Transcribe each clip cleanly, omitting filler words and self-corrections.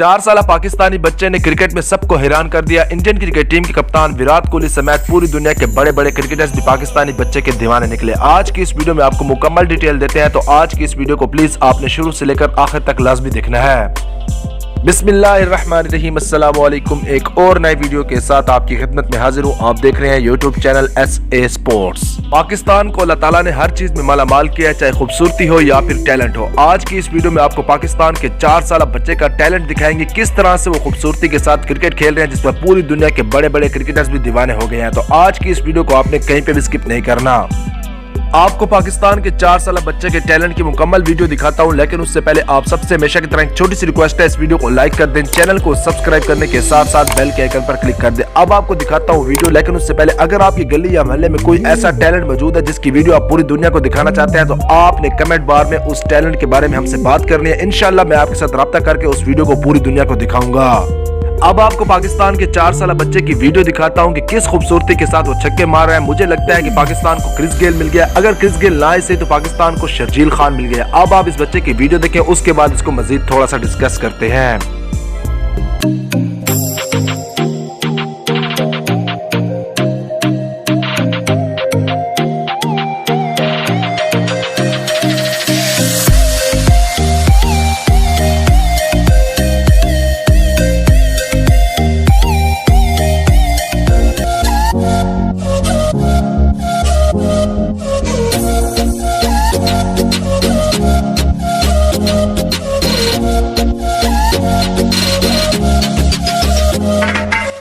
4 साल पाकिस्तानी बच्चे ने क्रिकेट में सबको हैरान कर दिया। इंडियन क्रिकेट टीम के कप्तान विराट कोहली समेत पूरी दुनिया के बड़े बड़े क्रिकेटर्स भी पाकिस्तानी बच्चे के दीवाने निकले। आज की इस वीडियो में आपको मुकम्मल डिटेल देते हैं, तो आज की इस वीडियो को प्लीज आपने शुरू से लेकर आखिर तक लाजमी देखना है। बिस्मिल्लाहिर्रहमानिर्रहीम, अस्सलाम वालेकुम। एक और नई वीडियो के साथ आपकी खिदमत में हाजिर हूँ। आप देख रहे हैं YouTube channel SA sports. Pakistan को अल्लाह ताला ने हर चीज में मालामाल किया है, चाहे खूबसूरती हो या फिर टैलेंट हो। आज की इस वीडियो में आपको पाकिस्तान के 4 साल बच्चे का टैलेंट दिखाएंगे, किस तरह से वो खूबसूरती के साथ क्रिकेट खेल रहे हैं, जिस पर पूरी दुनिया के बड़े बड़े क्रिकेटर्स भी दीवाने हो गए हैं। तो आज की इस वीडियो को आपने कहीं पे भी स्किप नहीं करना। आपको पाकिस्तान के 4 साल बच्चे के टैलेंट की मुकम्मल वीडियो दिखाता हूं, लेकिन उससे पहले आप सबसे हमेशा की तरह एक छोटी सी रिक्वेस्ट है, इस वीडियो को लाइक कर दें, चैनल को सब्सक्राइब करने के साथ साथ बेल के आइकन पर क्लिक कर दें। अब आपको दिखाता हूं वीडियो, लेकिन उससे पहले अगर आपकी गली या मोहल्ले में कोई ऐसा टैलेंट मौजूद है जिसकी वीडियो आप पूरी दुनिया को दिखाना चाहते हैं, तो आपने कमेंट बार में उस टैलेंट के बारे में हमसे बात करनी है। इंशाल्लाह मैं आपके साथ राब्ता करके उस वीडियो को पूरी दुनिया को दिखाऊंगा। अब आपको पाकिस्तान के 4 साल बच्चे की वीडियो दिखाता हूं कि किस खूबसूरती के साथ वो छक्के मार रहा है। मुझे लगता है कि पाकिस्तान को क्रिस गेल मिल गया। अगर क्रिस गेल ना इसे तो पाकिस्तान को शर्जील खान मिल गया। अब आप इस बच्चे की वीडियो देखें, उसके बाद इसको मजीद थोड़ा सा डिस्कस करते हैं।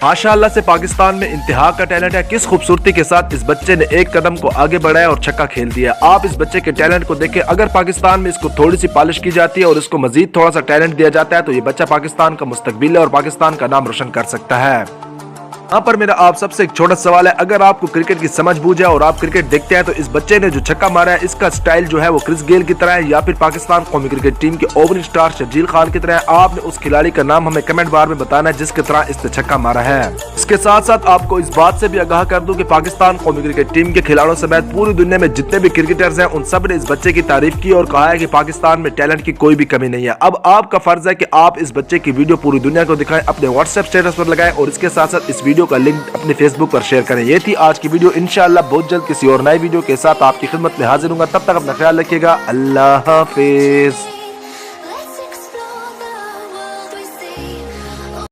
माशाअल्लाह से पाकिस्तान में इंतहा का टैलेंट है। किस खूबसूरती के साथ इस बच्चे ने एक कदम को आगे बढ़ाया और छक्का खेल दिया। आप इस बच्चे के टैलेंट को देखें। अगर पाकिस्तान में इसको थोड़ी सी पॉलिश की जाती है और इसको मजीद थोड़ा सा टैलेंट दिया जाता है, तो ये बच्चा पाकिस्तान का मुस्तकबिल है और पाकिस्तान का नाम रोशन कर सकता है। यहाँ पर मेरा आप सबसे एक छोटा सवाल है, अगर आपको क्रिकेट की समझ बूझ है और आप क्रिकेट देखते हैं, तो इस बच्चे ने जो छक्का मारा है, इसका स्टाइल जो है वो क्रिस गेल की तरह है या फिर पाकिस्तान कौमी क्रिकेट टीम के ओपनिंग स्टार शर्जील खान की तरह है। आपने उस खिलाड़ी का नाम हमें कमेंट बार में बताना है जिसकी तरह इसने छक्का मारा है। इसके साथ साथ आपको इस बात से भी आगाह कर दूं कि पाकिस्तान कौमी क्रिकेट टीम के खिलाड़ियों समेत पूरी दुनिया में जितने भी क्रिकेटर्स हैं, उन सब ने इस बच्चे की तारीफ की और कहा है कि पाकिस्तान में टैलेंट की कोई भी कमी नहीं है। अब आपका फर्ज है कि आप इस बच्चे की वीडियो पूरी दुनिया को दिखाएं, अपने व्हाट्सएप स्टेटस पर लगाएं और इसके साथ साथ इस वीडियो का लिंक अपने फेसबुक पर शेयर करें। ये थी आज की वीडियो। इंशाअल्लाह बहुत जल्द किसी और नई वीडियो के साथ आपकी खिदमत में हाजिर हूंगा। तब तक अपना ख्याल रखिएगा। अल्लाह हाफिज।